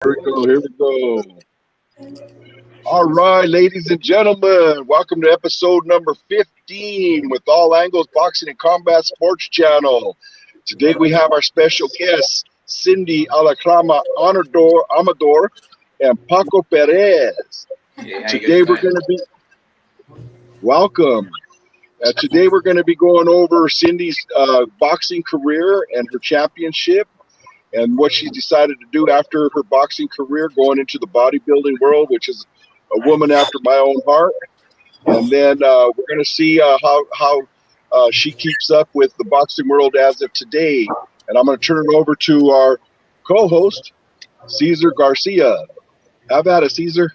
Here we go. Here we go. All right, ladies and gentlemen, welcome to episode number 15 with All Angles Boxing and Combat Sports Channel. Today we have our special guests, Sindy Alacrana, Amador, and Paco Perez. Today we're going to be welcome. Today we're going to be going over Sindy's boxing career and her championship, and what she decided to do after her boxing career, going into the bodybuilding world, which is a woman after my own heart. And then we're going to see how she keeps up with the boxing world as of today. And I'm going to turn it over to our co-host, Cesar Garcia. How about it, Cesar?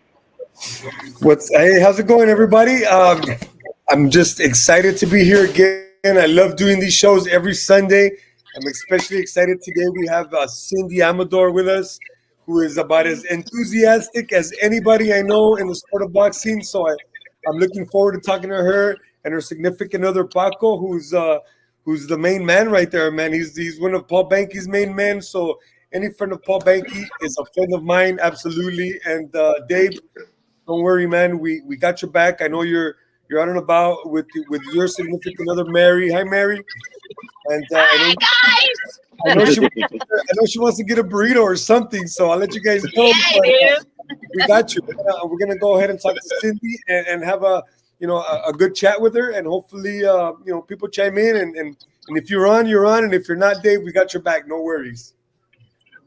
Hey, how's it going, everybody? I'm just excited to be here again. I love doing these shows every Sunday. I'm especially excited today. We have Sindy Amador with us, who is about as enthusiastic as anybody I know in the sport of boxing. So I'm looking forward to talking to her and her significant other, Paco, who's the main man right there, man. He's one of Paul Banky's main men. So any friend of Paul Banky is a friend of mine, absolutely. And Dave, don't worry, man. We got your back. I know you're out and about with your significant other, Mary. Hi, Mary. And Hi, guys! I know she wants to get a burrito or something, so I'll let you guys know. Yeah, We got you. We're gonna go ahead and talk to Sindy and have a good chat with her, and hopefully people chime in, and if you're on, you're on, and if you're not, Dave, we got your back. No worries.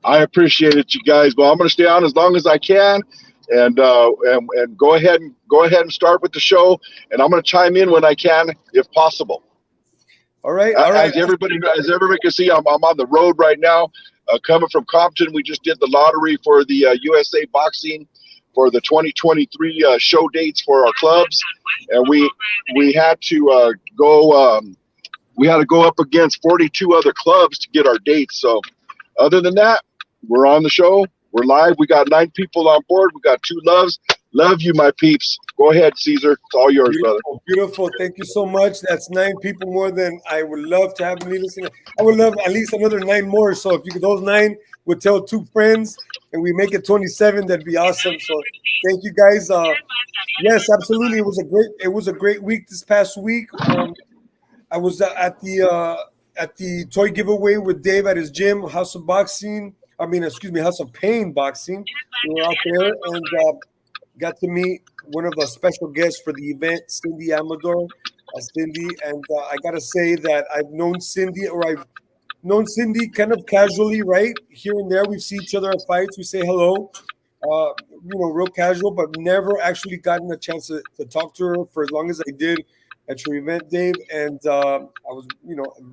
I appreciate it, you guys. Well, I'm going to stay on as long as I can, and go ahead and start with the show. And I'm going to chime in when I can, if possible. All right. As everybody can see, I'm on the road right now, coming from Compton. We just did the lottery for the USA Boxing for the 2023 show dates for our clubs, and we had to go. We had to go up against 42 other clubs to get our dates. So, other than that, we're on the show. We're live. We got 9 people on board. We got 2 loves. Love you, my peeps. Go ahead, Cesar. It's all yours, brother. Beautiful. Thank you so much. That's 9 people more than I would love to have me listen. I would love at least another 9 more. So if those 9 would tell 2 friends and we make it 27, that'd be awesome. So thank you, guys. Yes, absolutely. It was a great week this past week. I was at the toy giveaway with Dave at his gym, House of Pain Boxing. We were out there and got to meet one of the special guests for the event, Sindy Amador. Sindy, and I gotta say that I've known Sindy kind of casually, right? Here and there, we see each other at fights, we say hello, real casual, but never actually gotten a chance to talk to her for as long as I did at your event, Dave. And I was,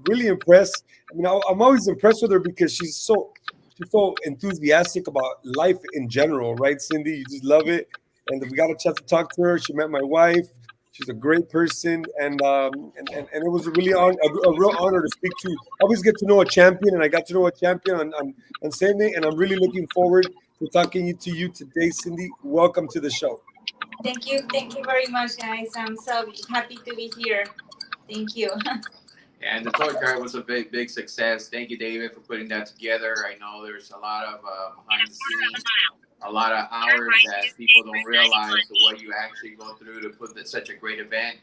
really impressed. I mean, I'm always impressed with her because she's so enthusiastic about life in general, right, Sindy? You just love it. And we got a chance to talk to her. She met my wife. She's a great person, and it was a real honor to speak to. I always get to know a champion, and I got to know a champion on Sunday, and I'm really looking forward to talking to you today, Sindy. Welcome to the show. Thank you very much, guys. I'm so happy to be here. Thank you. And the toy drive was a big success. Thank you, David, for putting that together. I know there's a lot of behind the scenes, a lot of hours that people don't realize what you actually go through to put such a great event.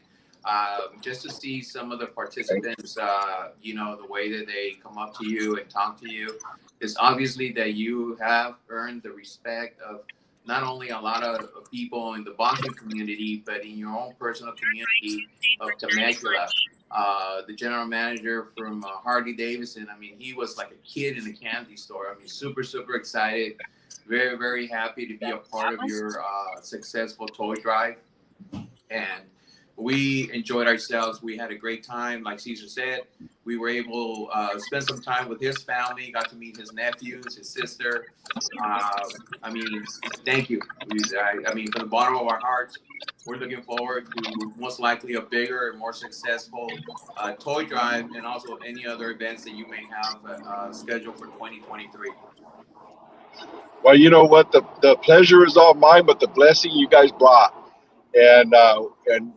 Just to see some of the participants, the way that they come up to you and talk to you, is obviously that you have earned the respect of not only a lot of people in the boxing community, but in your own personal community of Temecula. The general manager from Harley Davidson, I mean, he was like a kid in a candy store. I mean, super, super excited. Very, very happy to be a part of your successful toy drive. And we enjoyed ourselves. We had a great time. Like Cesar said, we were able to spend some time with his family, got to meet his nephews, his sister. Thank you. From the bottom of our hearts, we're looking forward to most likely a bigger and more successful toy drive, and also any other events that you may have scheduled for 2023. Well, you know what? The pleasure is all mine, but the blessing you guys brought. And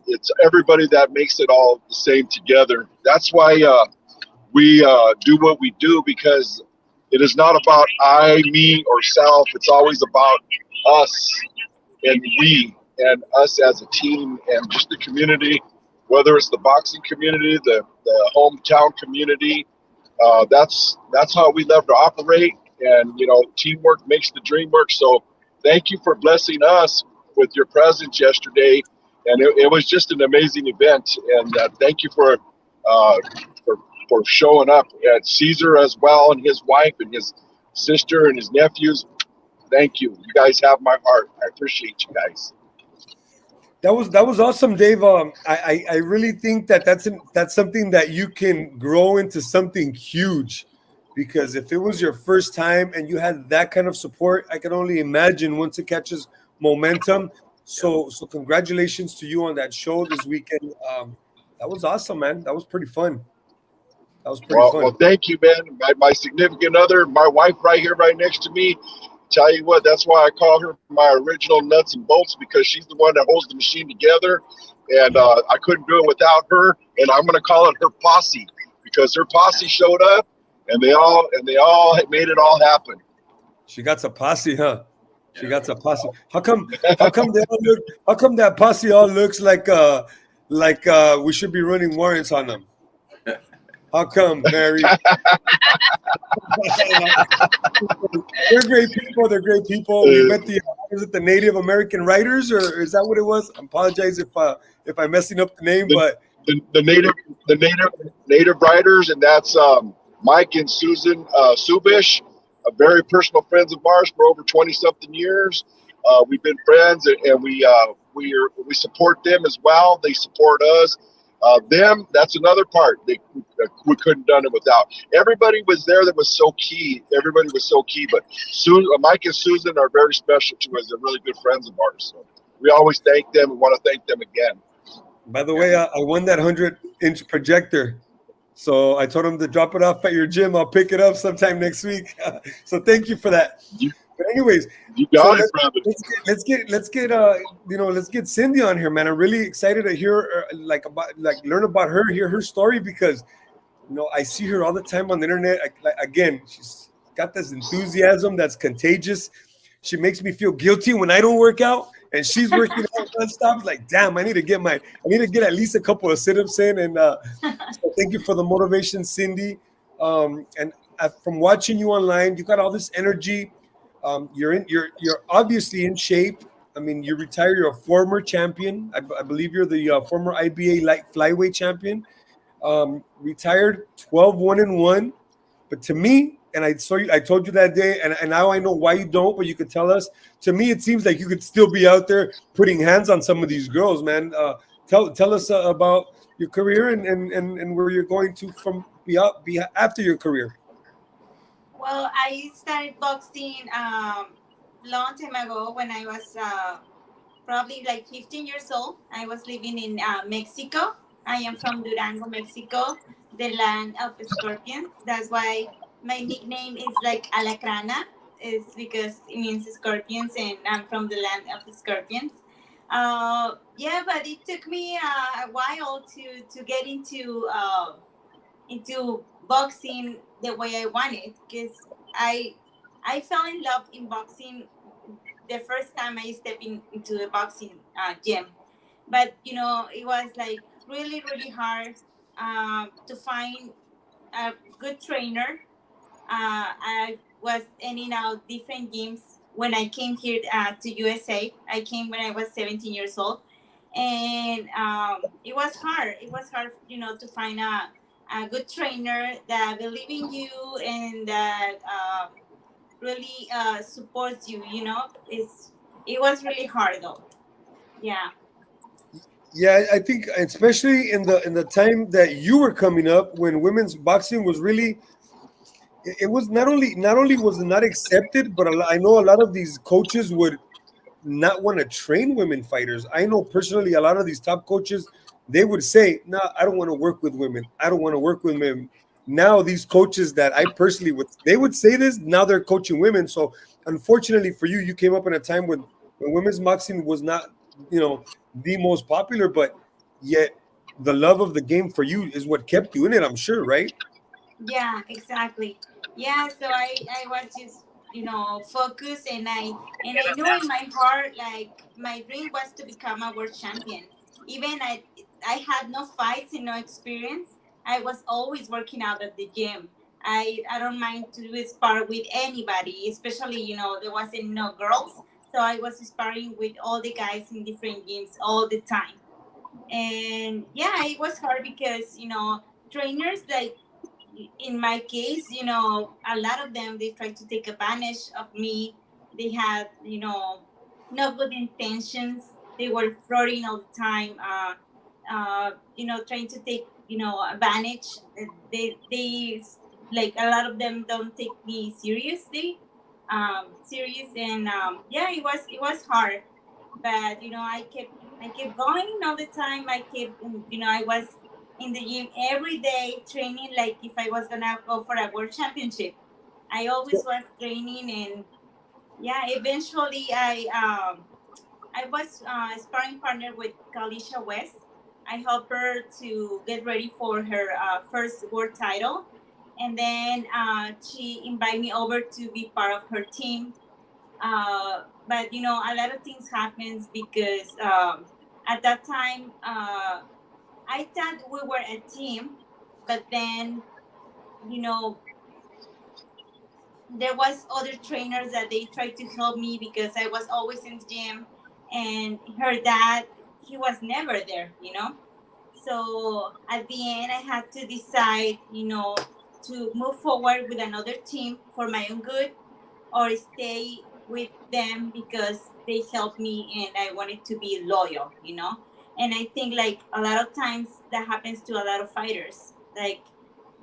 it's everybody that makes it all the same together. That's why we do what we do, because It is not about I, me, or self. It's always about us and we and us as a team and just the community, whether it's the boxing community, the hometown community. That's how we love to operate. And teamwork makes the dream work. So thank you for blessing us with your presence yesterday. And it was just an amazing event. And thank you uh, for showing up. At Caesar as well, and his wife and his sister and his nephews. Thank you. You guys have my heart. I appreciate you guys. That was awesome, Dave. I really think that's something that you can grow into something huge, because if it was your first time and you had that kind of support, I can only imagine once it catches momentum. So congratulations to you on that show this weekend. That was awesome, man. That was pretty fun. That was pretty Well, fun. thank you, man. My significant other, my wife, right here, right next to me. Tell you what, that's why I call her my original nuts and bolts, because she's the one that holds the machine together, and I couldn't do it without her. And I'm gonna call it her posse, because her posse showed up, and they all made it all happen. She got a posse, huh? She got a posse. How come? How come they all look? How come that posse all looks like we should be running warrants on them? How come, Mary? They're great people. They're great people. We met is it the Native American writers, or is that what it was? I apologize if I'm messing up the name, but the native writers, and that's Mike and Susan Subish, very personal friends of ours for over 20 something years. We've been friends, and we support them as well. They support us. Them, that's another part. We couldn't done it without. Everybody was there that was so key. Everybody was so key. But Mike and Susan are very special to us. They're really good friends of ours. So we always thank them and want to thank them again. By the way, I won that 100-inch projector. So I told him to drop it off at your gym. I'll pick it up sometime next week. So thank you for that. But anyways, you got it, brother. Let's get Sindy on here, man. I'm really excited to hear learn about her, hear her story, because I see her all the time on the internet. Again, she's got this enthusiasm that's contagious. She makes me feel guilty when I don't work out, and she's working out nonstop. Like, damn, I need to get at least a couple of sit-ups in. And so thank you for the motivation, Sindy. And from watching you online, you got all this energy. You're obviously in shape. I mean, you retired. You're a former champion. I believe you're the former IBA light flyweight champion. Retired 12-1-1. But to me, and I told you that day, and now I know why you don't, but you could tell us. To me, it seems like you could still be out there putting hands on some of these girls, man. Tell us about your career and where you're going to be after your career. Well, I started boxing long time ago when I was probably like 15 years old. I was living in Mexico. I am from Durango, Mexico, the land of scorpions. That's why my nickname is like Alacrana. It's because it means scorpions, and I'm from the land of scorpions. But it took me a while to get into boxing the way I wanted, because I fell in love in boxing the first time I stepped into a boxing gym. But it was like really hard to find a good trainer. I was ending out different gyms when I came here to USA. I came when I was 17 years old, and it was hard. It was hard, to find a good trainer that believes in you and that really supports you. It was really hard though. Yeah. Yeah, I think especially in the time that you were coming up, when women's boxing was really, it was not only was it not accepted, but I know a lot of these coaches would not want to train women fighters. I know personally a lot of these top coaches, they would say, "No, I don't want to work with women. I don't want to work with women." Now these coaches that I personally they would say this. Now they're coaching women. So unfortunately for you, you came up in a time when women's boxing was not, the most popular, but yet the love of the game for you is what kept you in it. I'm sure, right? Yeah, exactly. Yeah, so I was just focused, and I knew in my heart, like, my dream was to become a world champion. Even I had no fights and no experience. I was always working out at the gym. I don't mind to spar with anybody, especially there wasn't no girls, so I was sparring with all the guys in different gyms all the time. And yeah, it was hard because trainers, like, in my case, a lot of them, they tried to take advantage of me. They had, no good intentions. They were flirting all the time, trying to take, advantage. They like, a lot of them don't take me seriously, serious, and yeah, it was hard, but I kept going all the time. I kept, I was in the gym every day training, like if I was gonna go for a world championship. I always was training, and yeah, eventually I was sparring partner with Kalisha West. I helped her to get ready for her first world title, and then she invited me over to be part of her team. But a lot of things happens because at that time I thought we were a team, but then you know there was other trainers that they tried to help me because I was always in the gym, and her dad, he was never there. So at the end, I had to decide, to move forward with another team for my own good, or stay with them because they helped me and I wanted to be loyal. And I think, like, a lot of times that happens to a lot of fighters. Like,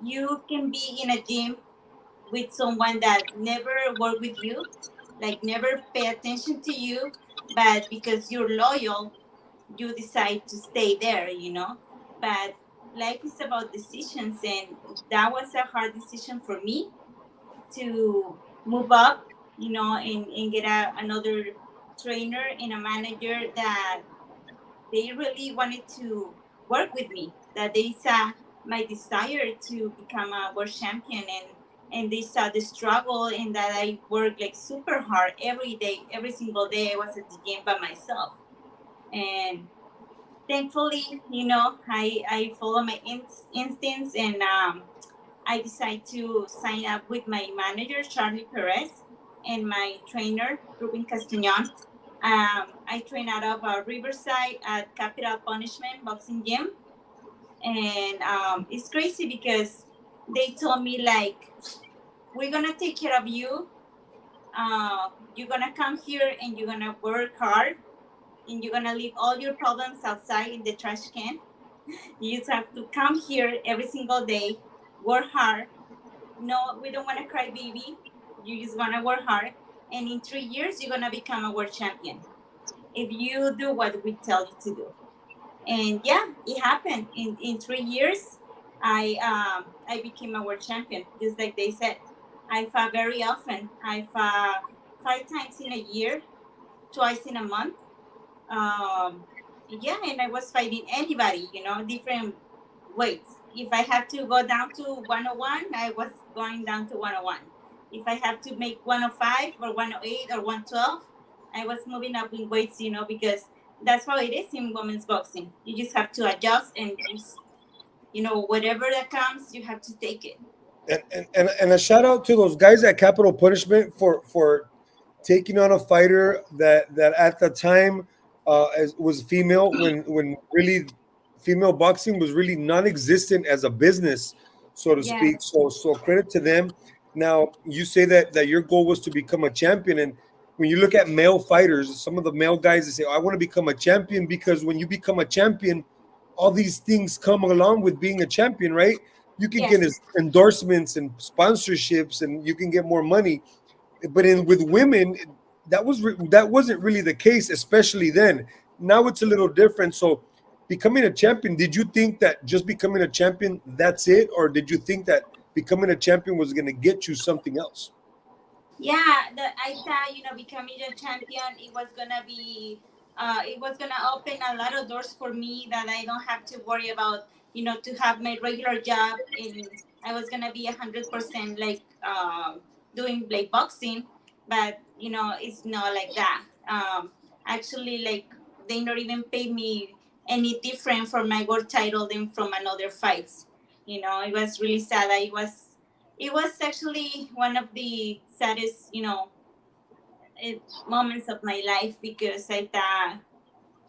you can be in a gym with someone that never worked with you, like never pay attention to you, but because you're loyal, you decide to stay there. But life is about decisions, and that was a hard decision for me to move up, and get another trainer and a manager that they really wanted to work with me, that they saw my desire to become a world champion, and they saw the struggle, and that I worked like super hard every day, every single day. I was at the gym by myself, and thankfully, I follow my instincts, and I decided to sign up with my manager, Charlie Perez, and my trainer, Ruben Castañon. I train out of Riverside at Capital Punishment Boxing Gym. And it's crazy because they told me, like, we're going to take care of you. You're going to come here and you're going to work hard, and you're going to leave all your problems outside in the trash can. You just have to come here every single day, work hard. No, we don't want to cry baby. You just want to work hard. And in 3 years, you're going to become a world champion if you do what we tell you to do. And yeah, it happened. In 3 years, I became a world champion, just like they said. I fought very often. I fought 5 times in a year, twice in a month. Yeah, and I was fighting anybody, different weights. If I have to go down to 101, I was going down to 101. If I have to make 105 or 108 or 112, I was moving up in weights, because that's how it is in women's boxing. You just have to adjust, and just, whatever that comes, you have to take it. And a shout out to those guys at Capital Punishment for taking on a fighter that at the time was female, when really female boxing was really non-existent as a business, so to speak. Yes, So credit to them. Now you say that your goal was to become a champion, and when you look at male fighters, some of the male guys, they say, "Oh, I want to become a champion," because when you become a champion, all these things come along with being a champion, right? You can get yes. endorsements and sponsorships, and you can get more money. But in with women, that wasn't really the case, especially then. Now it's a little different. So, becoming a champion, did you think that just becoming a champion, that's it, or did you think that becoming a champion was going to get you something else? Yeah, I thought, becoming a champion, it was gonna open a lot of doors for me, that I don't have to worry about, to have my regular job, and I was gonna be 100%, like, doing like boxing, but it's not like that. Actually, like they not even pay me any different for my world title than from another fights. It was really sad. It was actually one of the saddest moments of my life, because I thought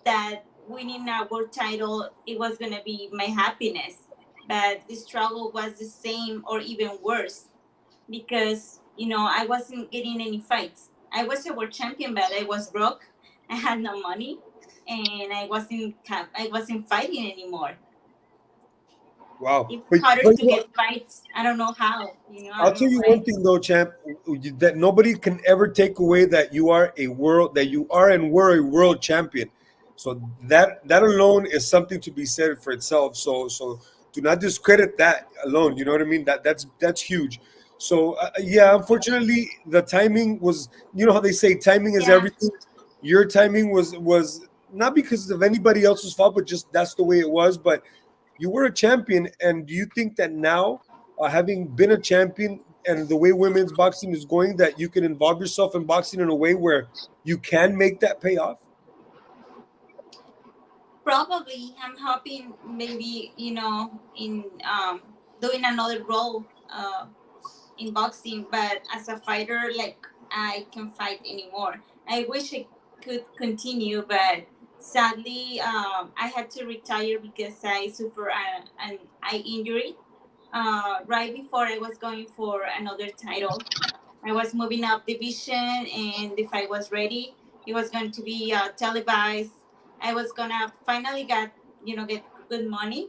that winning a world title, it was gonna be my happiness, but the struggle was the same or even worse, because I wasn't getting any fights. I was a world champion, but I was broke. I had no money, and I wasn't fighting anymore. Wow. It's But, harder but to get fights. I don't know how. I I'll don't tell know you why. one thing though, champ, that nobody can ever take away that you are and were a world champion. So that alone is something to be said for itself. So do not discredit that alone. You know what I mean? That's huge. So yeah, unfortunately, the timing was. You know how they say timing is Yeah. everything. Your timing was not because of anybody else's fault, but just that's the way it was. But you were a champion, and do you think that now, having been a champion and the way women's boxing is going, that you can involve yourself in boxing in a way where you can make that pay off? Probably, I'm hoping maybe in doing another role in boxing, but as a fighter, like I can fight anymore. I wish I could continue, but sadly, I had to retire because I suffered an eye injury right before I was going for another title. I was moving up division, and if I was ready, it was going to be televised. I was gonna finally get good money,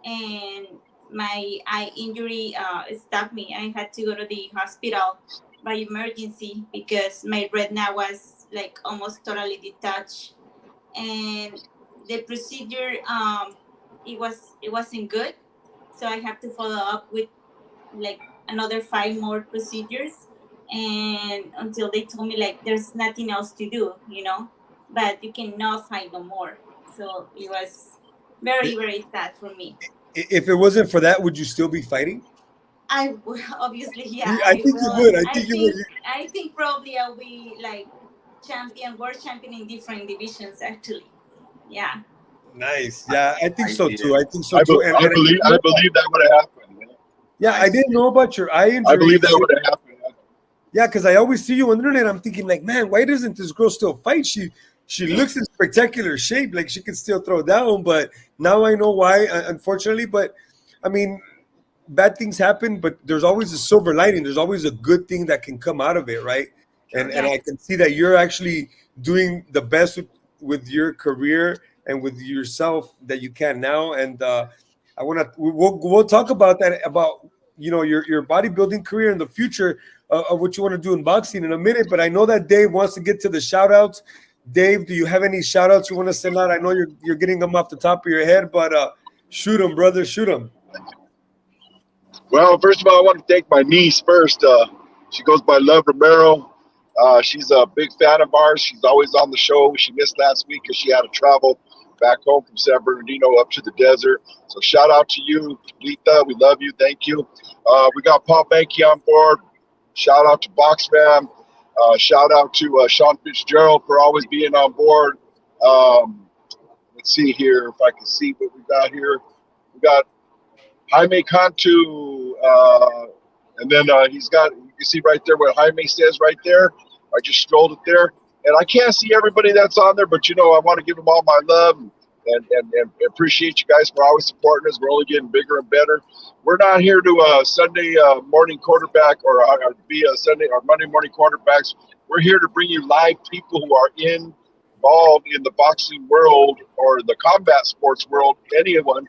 and my eye injury stopped me. I had to go to the hospital by emergency because my retina was like almost totally detached, and the procedure it wasn't good, so I have to follow up with like another 5 more procedures, and until they told me like there's nothing else to do, but you cannot fight no more. So it was very, very sad for me. If it wasn't for that, would you still be fighting? Obviously, yeah, I I think you will. would. I I think you would. think I think probably I'll be like world champion in different divisions actually. Yeah. Nice. Yeah, I think I so see too. it. I think so too. And, I and I believe didn't I know that. believe that would have happened. Yeah, I I see didn't it. know about your eye I injury. believe that would have happened. Yeah, because I always see you on the internet. I'm thinking like, man, why doesn't this girl still fight? She looks in spectacular shape, like she can still throw down. But now I know why, unfortunately. But I mean, bad things happen, but there's always a silver lining. There's always a good thing that can come out of it, right? And I Yes. can see that you're actually doing the best with your career and with yourself that you can now. And I want to we'll talk about that, about your bodybuilding career in the future, of what you want to do in boxing in a minute. But I know that Dave wants to get to the shout outs. Dave, do you have any shout outs you want to send out? I know you're getting them off the top of your head, but shoot them, brother, shoot them. Well, first of all, I want to thank my niece first. She goes by Love Romero. She's a big fan of ours. She's always on the show. She missed last week because she had to travel back home from San Bernardino up to the desert. So shout out to you, Lita. We love you. Thank you. We got Paul Banky on board. Shout out to BoxFam. Shout out to Sean Fitzgerald for always being on board. Um, let's see here if I can see what we got here. We got Jaime Cantu, and then he's got, you can see right there what Jaime says right there. I just scrolled it there. And I can't see everybody that's on there, but I want to give them all my love and appreciate you guys for always supporting us. We're only getting bigger and better. We're not here to Sunday morning quarterback or be a Sunday or Monday morning quarterbacks. We're here to bring you live people who are involved in the boxing world or the combat sports world, anyone.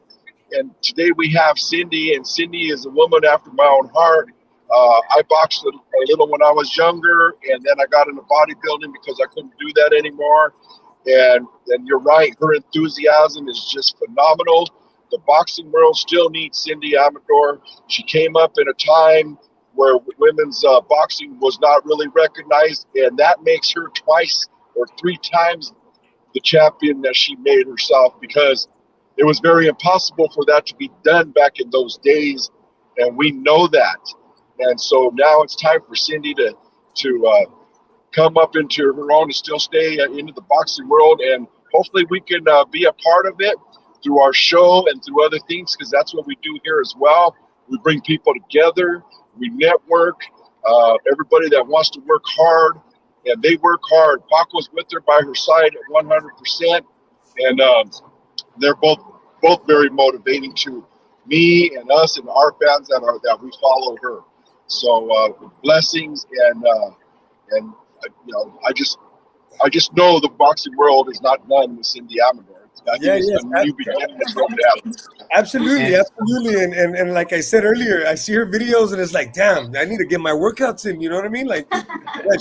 And today we have Sindy, and Sindy is a woman after my own heart. I boxed a little when I was younger, and then I got into bodybuilding because I couldn't do that anymore. And you're right, her enthusiasm is just phenomenal. The boxing world still needs Sindy Amador. She came up in a time where women's boxing was not really recognized, and that makes her twice or three times the champion that she made herself, because it was very impossible for that to be done back in those days, and we know that. And so now it's time for Sindy to come up into her own and still stay into the boxing world. And hopefully we can be a part of it through our show and through other things, because that's what we do here as well. We bring people together, we network, everybody that wants to work hard, and they work hard. Paco's with her by her side at 100%, and they're both very motivating to me and us and our fans that we follow her. So blessings, and I just know the boxing world is not done with Sindy Amador. I think it's a new beginning that's going to happen. Absolutely. And like I said earlier, I see her videos and it's like, damn, I need to get my workouts in. You know what I mean? Like,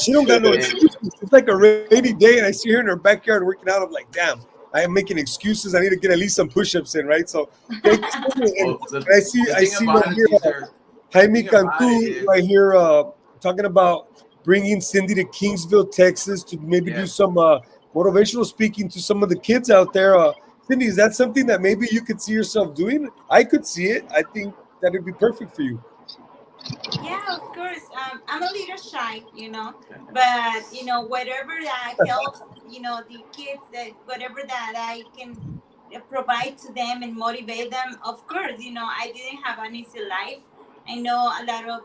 she don't got no excuses. It's like a rainy day, and I see her in her backyard working out. I'm like, damn, I am making excuses. I need to get at least some push-ups in, right? So, I see right here, Jaime Cantu right here talking about bringing Sindy to Kingsville, Texas, to maybe do some motivational speaking to some of the kids out there. Sindy, is that something that maybe you could see yourself doing? I could see it. I think that would be perfect for you. Yeah, of course. I'm a little shy, but whatever that helps, the kids, that whatever that I can provide to them and motivate them. Of course, I didn't have an easy life. I know a lot of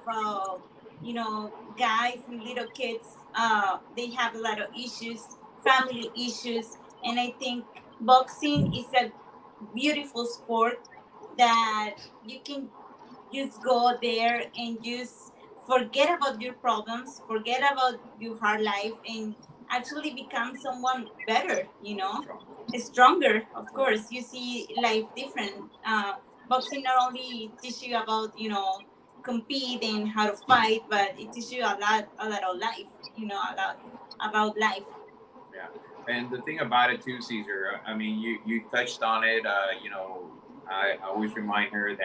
guys and little kids. They have a lot of issues, family issues, and I think boxing is a beautiful sport that you can just go there and just forget about your problems, forget about your hard life, and actually become someone better, stronger. Of course, you see life different. Boxing not only teach you about, compete and how to fight, but it teaches you a lot of life, a lot about life. Yeah. And the thing about it too, Caesar, I mean, you touched on it. I always remind her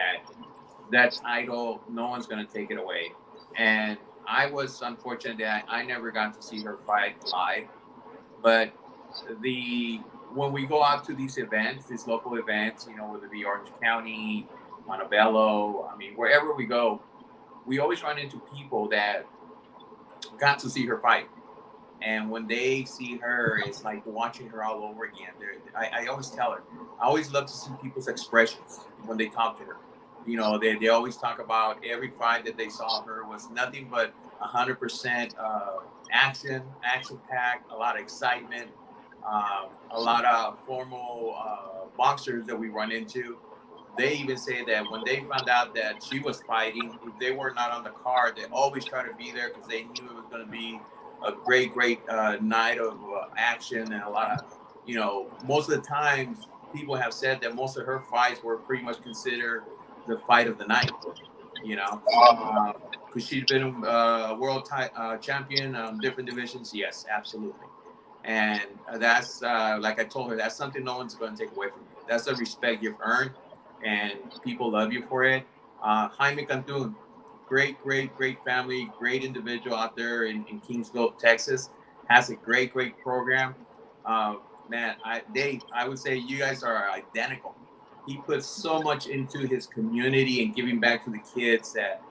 that title, no one's going to take it away. And I was unfortunate that I never got to see her fight live. But when we go out to these events, these local events, whether it be Orange County, Montebello, I mean, wherever we go, we always run into people that got to see her fight. And when they see her, it's like watching her all over again. I always tell her, I always love to see people's expressions when they talk to her. They always talk about every fight that they saw her was nothing but 100% action-packed, a lot of excitement, a lot of formal boxers that we run into. They even say that when they found out that she was fighting, if they were not on the card, they always try to be there because they knew it was going to be a great night of action, and a lot of, most of the times people have said that most of her fights were pretty much considered the fight of the night, because she's been world champion, different divisions. Yes, absolutely. And that's, like I told her, that's something no one's going to take away from you. That's the respect you've earned, and people love you for it. Jaime Cantun, great family, great individual out there in Kingsville, Texas, has a great program. Man, I would say you guys are identical. He puts so much into his community and giving back to the kids that,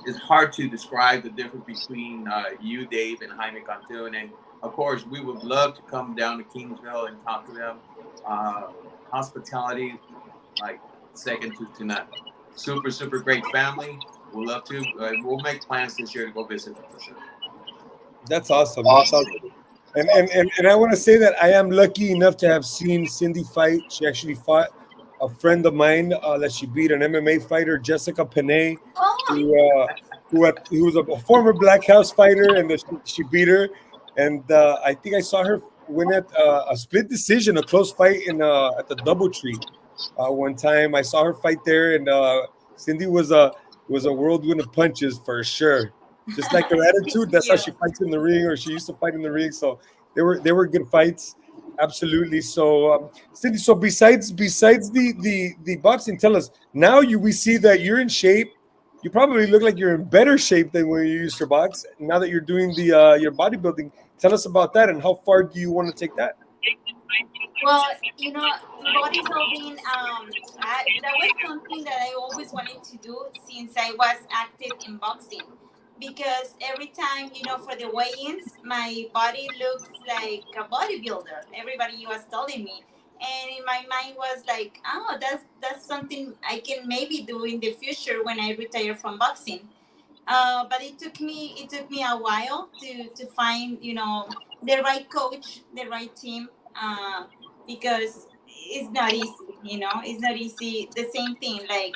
it's hard to describe the difference between you, Dave, and Jaime Cantun. And of course, we would love to come down to Kingsville and talk to them. Hospitality, like second to none. Super great family. We'll love to. We'll make plans this year to go visit them for sure. That's awesome. That's awesome. And I want to say that I am lucky enough to have seen Sindy fight. She actually fought a friend of mine that she beat, an MMA fighter, Jessica Panay, who was a former Black House fighter, and she beat her. And I think I saw her win at a split decision, a close fight at the DoubleTree. One time I saw her fight there, and Sindy was a whirlwind of punches for sure. Just like her attitude, that's how she fights in the ring, or she used to fight in the ring. So they were good fights, absolutely. So Sindy, so besides the boxing, tell us now. We see that you're in shape. You probably look like you're in better shape than when you used to box. Now that you're doing your bodybuilding, tell us about that and how far do you want to take that? Well, the bodybuilding, that was something that I always wanted to do since I was active in boxing. Because every time, for the weigh-ins, my body looks like a bodybuilder. Everybody was telling me, and in my mind was like, oh, that's something I can maybe do in the future when I retire from boxing. But it took me a while to find the right coach, the right team, because it's not easy. It's not easy. The same thing, like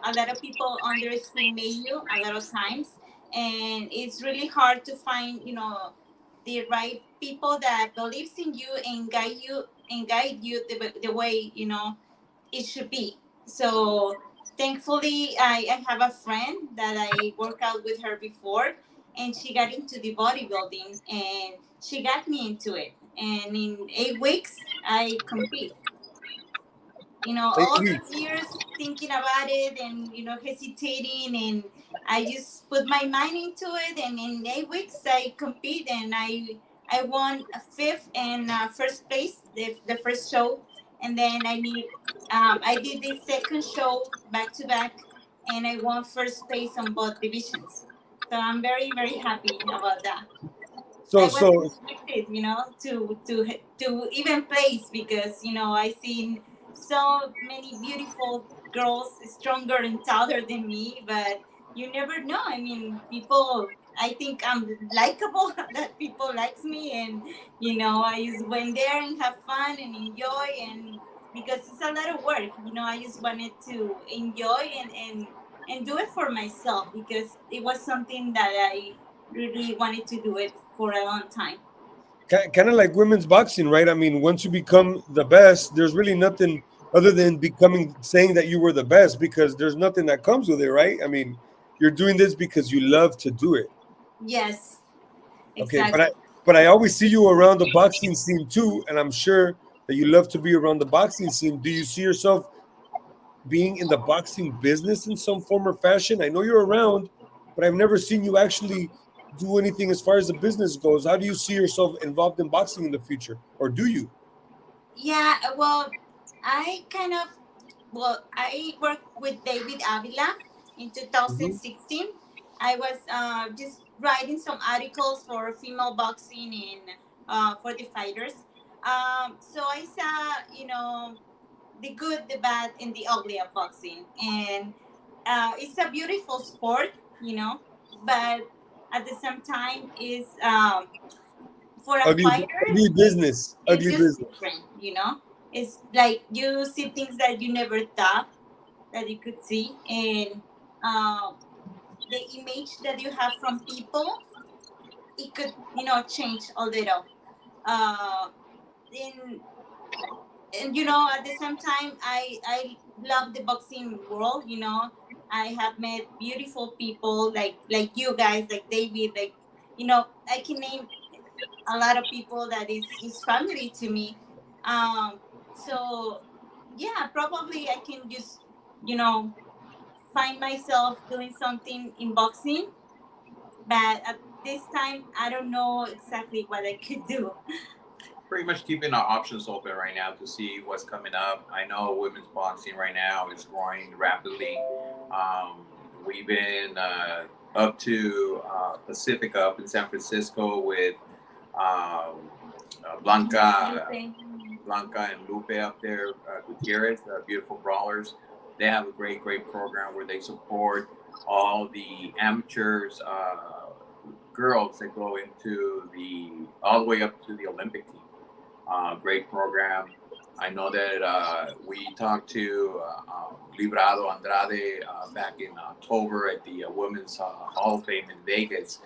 a lot of people underestimate you a lot of times, and it's really hard to find the right people that believes in you and guide you the way it should be. So thankfully, I have a friend that I worked out with her before, and she got into the bodybuilding, and she got me into it. And in 8 weeks, I compete. Eight All weeks. these years thinking about it and hesitating, and I just put my mind into it, and in 8 weeks I compete, and I won a fifth and first place, the first show, and then I did the second show back to back, and I won first place on both divisions. So I'm very very happy about that. So I wasn't so expected, to even place, because I seen so many beautiful girls stronger and taller than me, but you never know. I mean, people. I think I'm likable that people likes me, and I just went there and have fun and enjoy, and because it's a lot of work. I just wanted to enjoy and do it for myself, because it was something that I really wanted to do it for a long time. kind of like women's boxing, right? I mean, once you become the best, there's really nothing other than becoming saying that you were the best because there's nothing that comes with it, right? I mean, you're doing this because you love to do it. Yes, Okay, exactly. but I always see you around the boxing scene too, and I'm sure that you love to be around the boxing scene. Do you see yourself being in the boxing business in some form or fashion? I know you're around, but I've never seen you actually do anything as far as the business goes. How do you see yourself involved in boxing in the future, or do you? Yeah, well, I kind of, I worked with David Avila in Hmm. 2016. I was just writing some articles for female boxing and for the fighters. So I saw, the good, the bad, and the ugly of boxing. And it's a beautiful sport, but at the same time, is for a Ugly, fighter, ugly business. it's Ugly just business. different. It's like you see things that you never thought that you could see, and uh, the image that you have from people, it could change a little. Uh, in and at the same time, I love the boxing world. I have met beautiful people like you guys, like David, like I can name a lot of people that is family to me. So yeah, probably I can just you know find myself doing something in boxing, but at this time I don't know exactly what I could do. Pretty much keeping our options open right now to see what's coming up. I know women's boxing right now is growing rapidly. Um, we've been up to Pacifica up in San Francisco with um, Blanca, Lupe. Blanca and Lupe up there, Gutierrez, beautiful brawlers. They have a great program where they support all the amateurs, girls that go into the all the way up to the Olympic team. Great program. I know that we talked to Librado Andrade back in October at the Women's Hall of Fame in Vegas,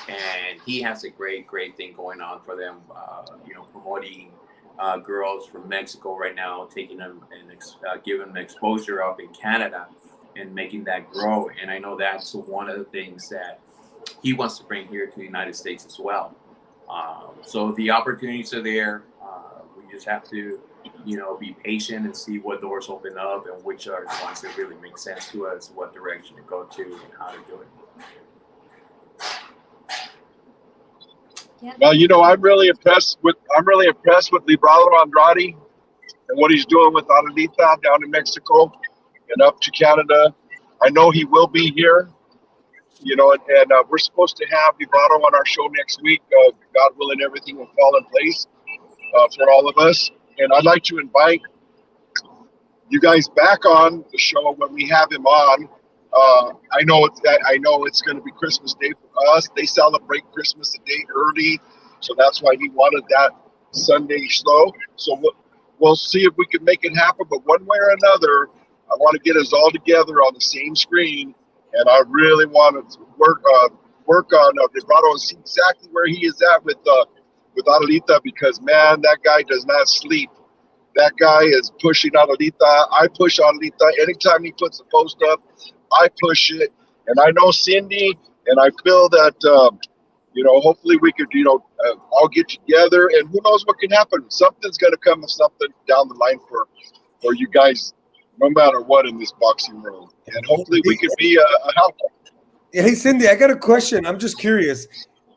and he has a great thing going on for them. Promoting girls from Mexico right now, taking them and giving them exposure up in Canada and making that grow. And I know that's one of the things that he wants to bring here to the United States as well. So the opportunities are there. We just have to, be patient and see what doors open up and which are the ones that really make sense to us, what direction to go to, and how to do it. Yeah. Well, I'm really impressed with Librado Andrade and what he's doing with Adelita down in Mexico and up to Canada. I know he will be here, and we're supposed to have Librado on our show next week. God willing, everything will fall in place for all of us. And I'd like to invite you guys back on the show when we have him on. I know it's going to be Christmas Day for us. They celebrate Christmas a day early, so that's why he wanted that Sunday show. So we'll see if we can make it happen. But one way or another, I want to get us all together on the same screen, and I really want to work on vibrato and see exactly where he is at with Adelita, because man, that guy does not sleep. That guy is pushing Adelita. I push Adelita. Anytime he puts a post up, I push it. And I know Cindy, and I feel that, hopefully we could, all get together. And who knows what can happen. Something's going to come of something down the line for you guys, no matter what in this boxing world. And hopefully we could be a help. Hey, Cindy, I got a question. I'm just curious.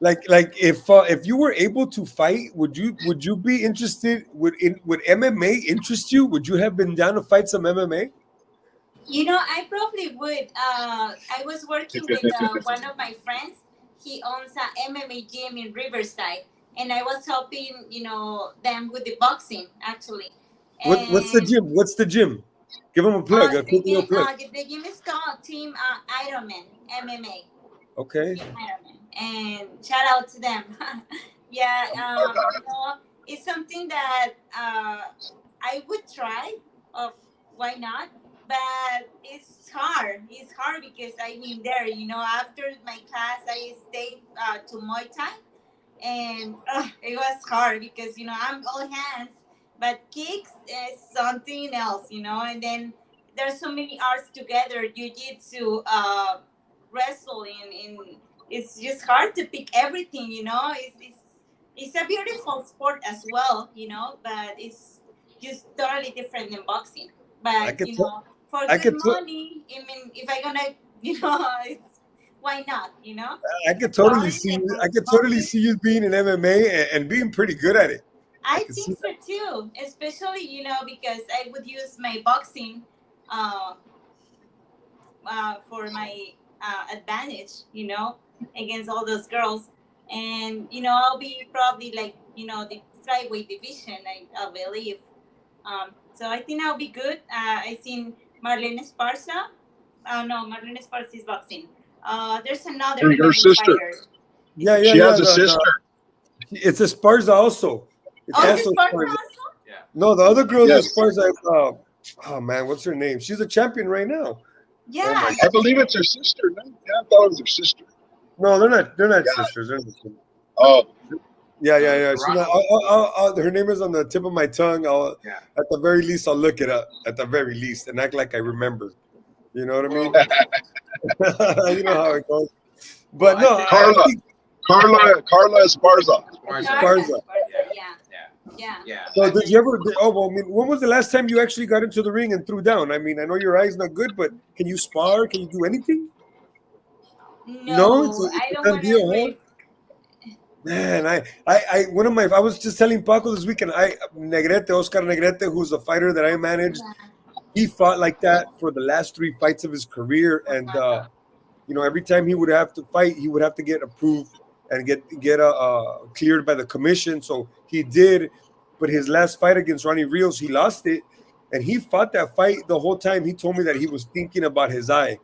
Like if you were able to fight, would you be interested? Would MMA interest you? Would you have been down to fight some MMA? I probably would. I was working with one of my friends. He owns a MMA gym in Riverside, and I was helping, them with the boxing actually. What's the And gym? What's the gym? Give them a plug. A quick little plug. the gym is called Team Ironman MMA. Okay. Team Ironman, and shout out to them. Yeah, it's something that I would try. Of why not? But it's hard. It's hard because there. After my class, I stayed to Muay Thai, and it was hard because I'm all hands, but kicks is something else. And then there's so many arts together: jiu-jitsu, wrestling, and it's just hard to pick everything. It's a beautiful sport as well. But it's just totally different than boxing. I But could tell. for I good could. money, if I gonna, it's, why not? I could totally Sorry, see. the I could totally boxing. see you being in MMA and being pretty good at it. I I could see think so too, especially because I would use my boxing uh, for my advantage, against all those girls, and I'll be probably like the flyweight division, I believe. So I think I'll be good. I seen Marlene Esparza. No, Marlene Esparza is boxing. There's another Her MMA sister. fighter. Is Yeah, it? yeah, She yeah. has a sister. It's Esparza also. It's Oh, is also it Esparza Esparza. also? Yeah. No, the other girl's Yes. Esparza. Oh man, what's her name? She's a champion right now. Yeah, Oh my I believe it's her sister. No? Yeah, I thought it was her sister. No, they're not. They're not Yeah. sisters. They're not sisters. Oh, Yeah, yeah, yeah. She's not, Toronto. her name is on the tip of my tongue. Yeah. At the very least, I'll look it up. At the very least, and act like I remember. You know what I mean? You know how it goes. But Well, no, I Carla. I think Carla Esparza. Esparza. Yeah. Yeah. Yeah. so. Did you ever? Oh well, I mean, when was the last time you actually got into the ring and threw down? I mean, I know your eye's not good, but can you spar? Can you do anything? No, No, I it's a don't done want to deal, huh? risk. Man, I was just telling Paco this weekend. Oscar Negrete, who's a fighter that I managed, he fought like that for the last 3 fights of his career, and every time he would have to fight, he would have to get approved and get cleared by the commission. So he did, but his last fight against Ronnie Rios, he lost it, and he fought that fight the whole time. He told me that he was thinking about his eye.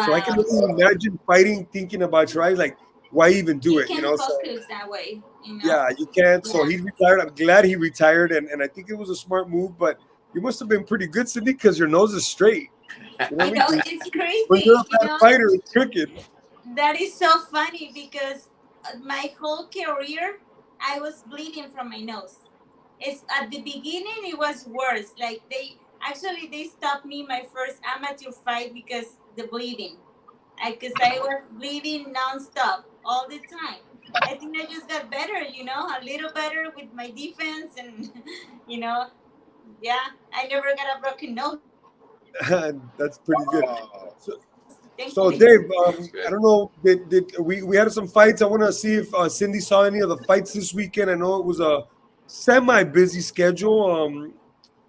So I can Wow. only imagine fighting, thinking about your eyes. Like, why even do You it? can So focus that way. yeah, you can't. So Yeah. he retired. I'm glad he retired, and I think it was a smart move. But you must have been pretty good, Cindy, because your nose is straight. You know I what I know mean? it's When you're a crazy. bad fighter, it's crooked. That is so funny because my whole career I was bleeding from my nose. It's at the beginning it was worse. Like they stopped me my first amateur fight because the bleeding. Because I was bleeding nonstop all the time. I think I just got better, a little better with my defense, and you know, yeah, I never got a broken nose. That's pretty good. Wow. So, So Thankfully. Dave, That's I good. don't know. Did we had some fights? I want to see if Cindy saw any of the fights this weekend. I know it was a semi-busy schedule.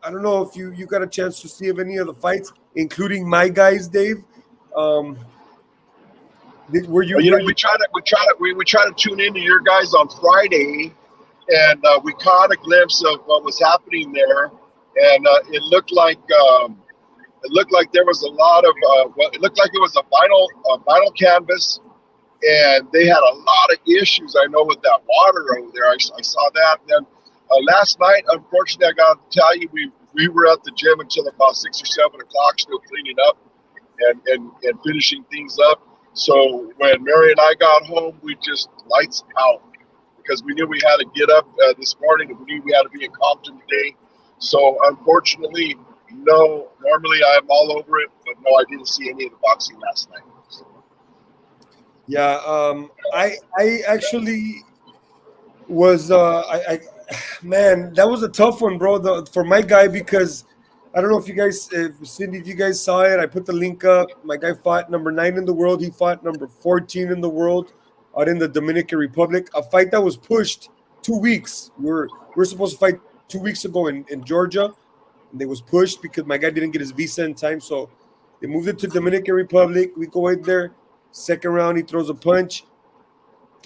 I don't know if you got a chance to see of any of the fights, including my guys, Dave. Um, were you But, were you? we try to tune into your guys on Friday, and we caught a glimpse of what was happening there, and it looked like there was a lot of it looked like it was a vinyl canvas, and they had a lot of issues. I know with that water over there. I saw that. And then last night, unfortunately, I got to tell you, we were at the gym until about 6 or 7 o'clock, still cleaning up and finishing things up. So when Mary and I got home, we just lights out because we knew we had to get up this morning, and we knew we had to be in Compton today. So unfortunately, no. Normally I'm all over it, but no, I didn't see any of the boxing last night. So, Yeah, I actually was I man, that was a tough one, bro. For my guy because I don't know if Cindy, if you guys saw it. I put the link up. My guy fought number 9 in the world. He fought number 14 in the world out in the Dominican Republic. A fight that was pushed 2 weeks. We're supposed to fight 2 weeks ago in Georgia, and it was pushed because my guy didn't get his visa in time. So they moved it to Dominican Republic. We go in there. Second round, he throws a punch.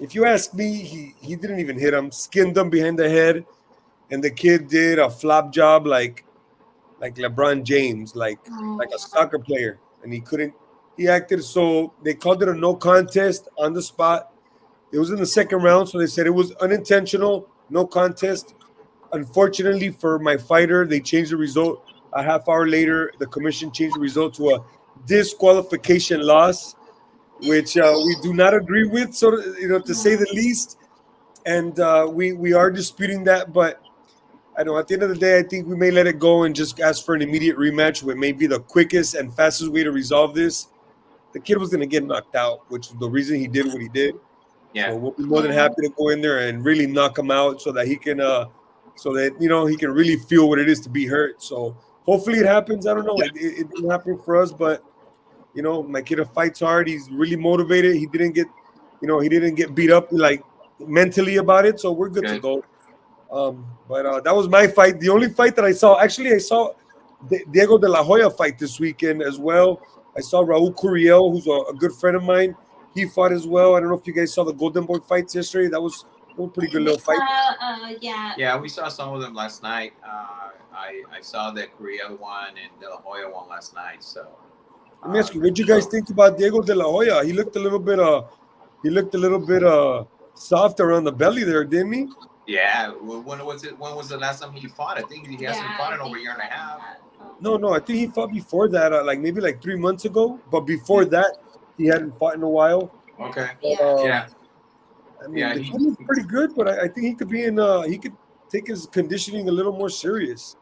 If you ask me, he didn't even hit him. Skinned him behind the head, and the kid did a flop job like LeBron James, like a soccer player, and he couldn't. He acted so they called it a no contest on the spot. It was in the second round, so they said it was unintentional, no contest. Unfortunately for my fighter, they changed the result a half hour later. The commission changed the result to a disqualification loss, which we do not agree with, so to say the least. And we are disputing that, but I know at the end of the day, I think we may let it go and just ask for an immediate rematch, which may be the quickest and fastest way to resolve this. The kid was going to get knocked out, which is the reason he did what he did. Yeah. So we'll be more than happy to go in there and really knock him out, so that he can, he can really feel what it is to be hurt. So hopefully it happens. I don't know. yeah, It didn't happen for us, but my kid fights hard. He's really motivated. He didn't get beat up like mentally about it. So we're good to Good. go. But that was my fight. The only fight that I saw, actually, I saw Diego De La Hoya fight this weekend as well. I saw Raul Curiel, who's a good friend of mine. He fought as well. I don't know if you guys saw the Golden Boy fights yesterday. That was a pretty good little fight. Yeah. Yeah, we saw some of them last night. I saw that Korea won and De La Hoya won last night. So Let me ask you, what do you guys think about Diego De La Hoya? He looked a little bit soft around the belly there, didn't he? yeah. When was it? When was the last time he fought? I think he hasn't fought in over a year and a half. No, I think he fought before that, maybe like 3 months ago. But before that, he hadn't fought in a while. Okay. Yeah. I mean, Yeah, the kid looks pretty good, but I think he could be in. He could take his conditioning a little more serious.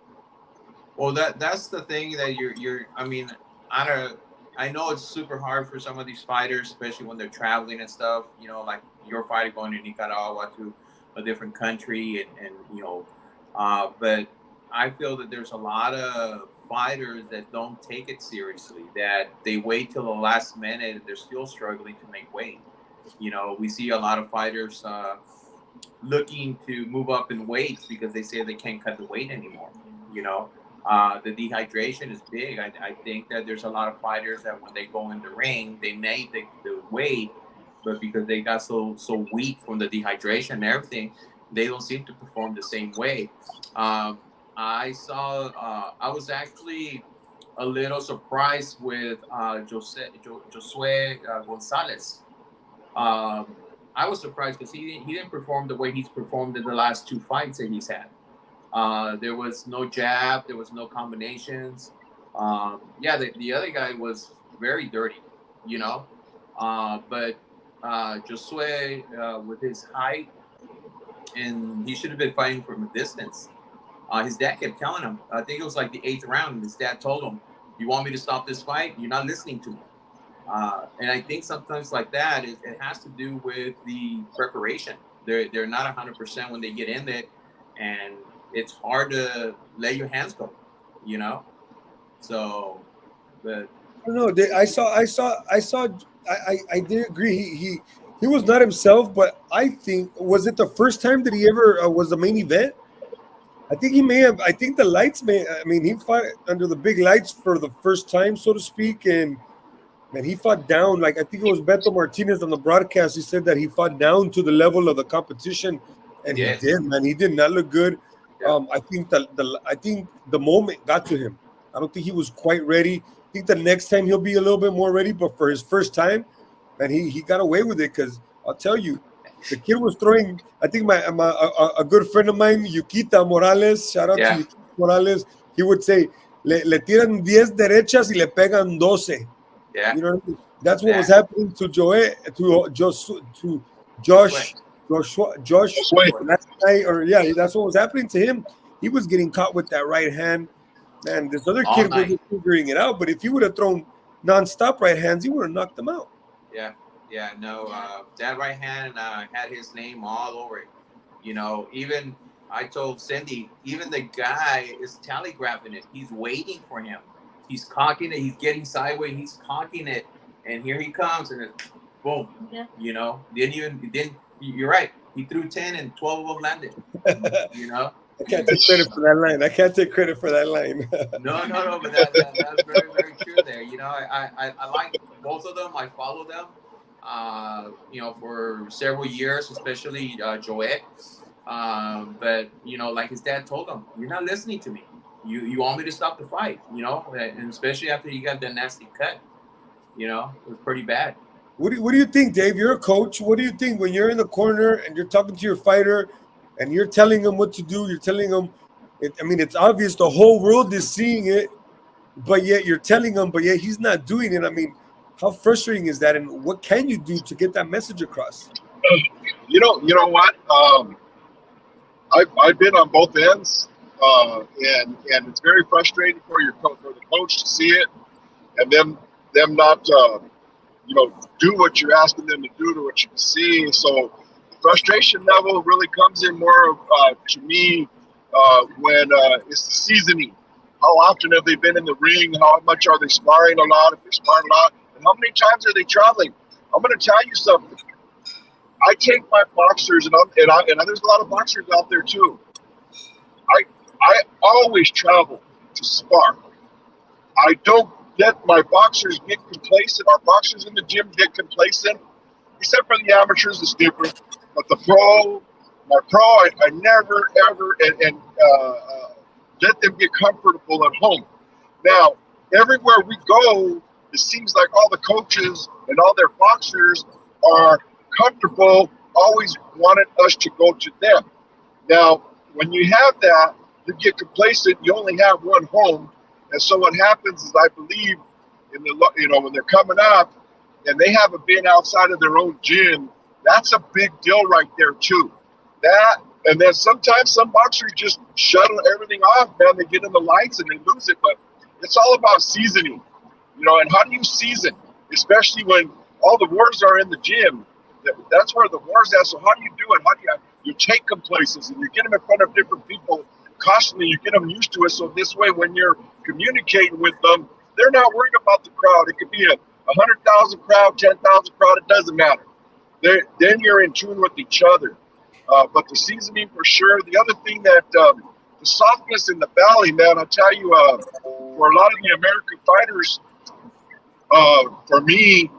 Well, that's the thing that you're. I mean, I know it's super hard for some of these fighters, especially when they're traveling and stuff. Like your fighter going to Nicaragua to a different country, and but I feel that there's a lot of fighters that don't take it seriously. That they wait till the last minute and they're still struggling to make weight. We see a lot of fighters looking to move up in weight because they say they can't cut the weight anymore. The dehydration is big. I think that there's a lot of fighters that when they go in the ring, they made the weight, but because they got so weak from the dehydration and everything, they don't seem to perform the same way. I was actually a little surprised with Josue Gonzalez. I was surprised because he didn't perform the way he's performed in the last 2 fights that he's had. There was no jab, there was no combinations. The other guy was very dirty, but Josue, with his height, and he should have been fighting from a distance. His dad kept telling him, I think it was like the 8th round, and his dad told him, "You want me to stop this fight? You're not listening to me." And I think sometimes like that, it has to do with the preparation. They're not 100% when they get in there, and it's hard to let your hands go, So, but don't know. I did agree. He was not himself, but I think was it the first time that he ever was the main event? I think he may have. I think the lights may. I mean, he fought under the big lights for the first time, so to speak, and man, he fought down. Like I think it was Beto Martinez on the broadcast. He said that he fought down to the level of the competition, and he Yes. did. Man, he did not look good. Yeah. I think the moment got to him. I don't think he was quite ready. I think the next time he'll be a little bit more ready. But for his first time, man, he got away with it because I'll tell you, the kid was throwing. I think a good friend of mine, Yuquita Morales. Shout out to Yeah. Yuquita Morales. He would say, le tiran 10 derechas y le pegan 12. Yeah. You know what I mean? That's what Yeah. was happening to Josh That's right. last night, or yeah, that's what was happening to him. He was getting caught with that right hand. Man, this other All kid night. wasn't figuring it out. But if he would have thrown nonstop right hands, he would have knocked him out. Yeah, yeah, no, that right hand had his name all over it. You know, even I told Sindy, even the guy is telegraphing it. He's waiting for him. He's cocking it. He's getting sideways. He's cocking it, and here he comes, and it's boom. Yeah. You know, didn't. You're right. He threw 10, and 12 of them landed. You know. I can't take credit for that line. I can't take credit for that line. No, but that's very, very true there. You know, I like both of them. I follow them, you know, for several years, especially Joet. But, you know, like his dad told him, you're not listening to me. You want me to stop the fight, you know, and especially after you got the nasty cut, you know, it was pretty bad. What do you think, Dave? You're a coach. What do you think when you're in the corner and you're talking to your fighter and you're telling him what to do? You're telling him, I mean, it's obvious the whole world is seeing it, but yet you're telling him, but yet he's not doing it. I mean, how frustrating is that? And what can you do to get that message across? You know what? I've been on both ends, and it's very frustrating for for the coach to see it, and them not do what you're asking them to do to what you see. So the frustration level really comes in more to me when it's the seasoning. How often have they been in the ring? How much are they sparring a lot? If they're sparring a lot, and how many times are they traveling? I'm going to tell you something. I take my boxers, and there's a lot of boxers out there too. I always travel to spar. I don't let my boxers get complacent. Our boxers in the gym get complacent, except for the amateurs, it's different. But my pro, I never ever let them get comfortable at home. Now, everywhere we go, it seems like all the coaches and all their boxers are comfortable, always wanted us to go to them. Now, when you have that, you get complacent. You only have one home, and so what happens is, I believe, when they're coming up and they haven't been outside of their own gym, that's a big deal right there too. That, and then sometimes some boxers just shut everything off, man. They get in the lights and they lose it. But it's all about seasoning, and how do you season, especially when all the wars are in the gym. That's where the war's at. So how do you do it? How do you take them places and you get them in front of different people constantly? You get them used to it. So this way, when you're communicating with them, they're not worried about the crowd. It could be a 100,000 crowd, 10,000 crowd. It doesn't matter. Then you're in tune with each other. But the seasoning for sure. The other thing that the softness in the belly, man. I tell you, for a lot of the American fighters, for me.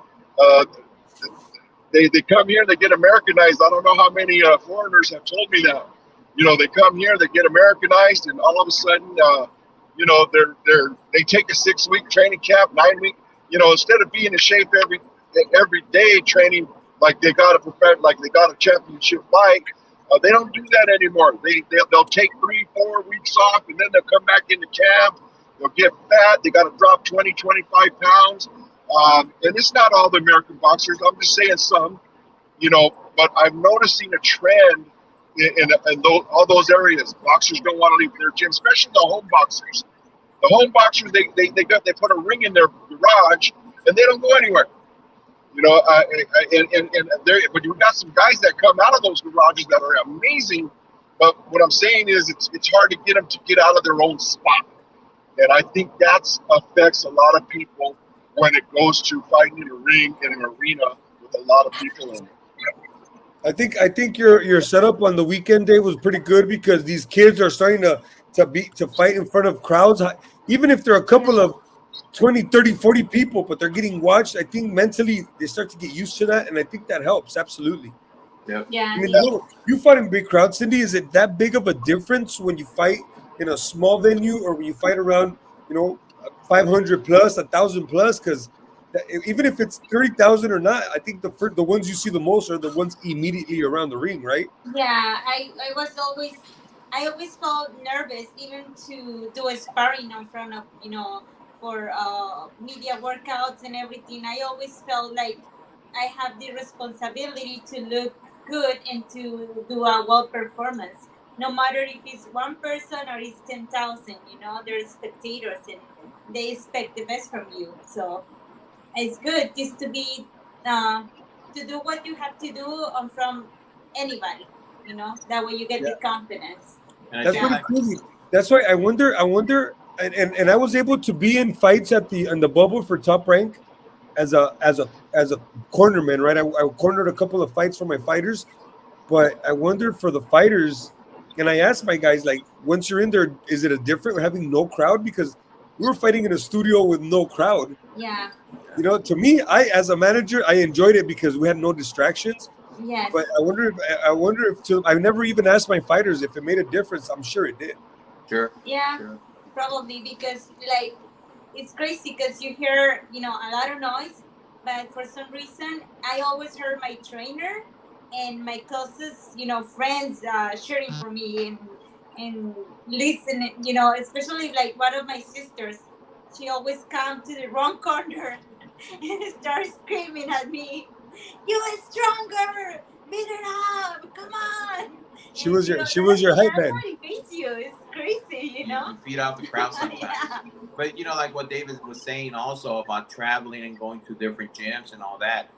They come here, they get Americanized. I don't know how many foreigners have told me that. They come here, they get Americanized, and all of a sudden, they take a 6-week training camp, 9-week. Instead of being in shape every day training like they got a championship fight, they don't do that anymore. They'll take 3-4 weeks off, and then they'll come back into camp. They'll get fat. They got to drop 20, 25 pounds. And it's not all the American boxers. I'm just saying some, but I'm noticing a trend in all those areas. Boxers don't want to leave their gym, especially the home boxers. The home boxers, they put a ring in their garage and they don't go anywhere. But you've got some guys that come out of those garages that are amazing. But what I'm saying is it's hard to get them to get out of their own spot. And I think that affects a lot of people when it goes to fighting in a ring in an arena with a lot of people in it. I think your setup on the weekend day was pretty good because these kids are starting to fight in front of crowds, even if they're a couple of 20, 30, 40 people, but they're getting watched. I think mentally they start to get used to that, and I think that helps absolutely. Yep. I Yeah, mean, yeah. you fight in big crowds, Cindy. Is it that big of a difference when you fight in a small venue or when you fight around, 500 plus, 1,000 plus? Because even if it's 30,000 or not, I think the ones you see the most are the ones immediately around the ring, right? Yeah, I always felt nervous even to do a sparring in front of, for media workouts and everything. I always felt like I have the responsibility to look good and to do a well performance. No matter if it's one person or it's 10,000, they're spectators and they expect the best from you. So it's good just to be uh, to do what you have to do from anybody. That way you get the confidence. And I That's think Yeah. pretty like crazy. That's why I wonder, and I was able to be in fights in the bubble for Top Rank as a cornerman, right? I cornered a couple of fights for my fighters, but I wondered for the fighters, and I asked my guys like, once you're in there, is it a different having no crowd? Because we were fighting in a studio with no crowd. Yeah. To me, as a manager, I enjoyed it because we had no distractions. Yes. But I wonder if I've never even asked my fighters if it made a difference. I'm sure it did. sure, Yeah. sure. Probably because like it's crazy because you hear a lot of noise, but for some reason I always heard my trainer and my closest friends cheering for me and listening. Especially like one of my sisters, she always come to the wrong corner and start screaming at me, "You are stronger! Beat it up! Come on!" She And was your hype that man. motivates you. It's crazy, You feed off the crowd sometimes. Yeah. But like what David was saying also about traveling and going to different gyms and all that.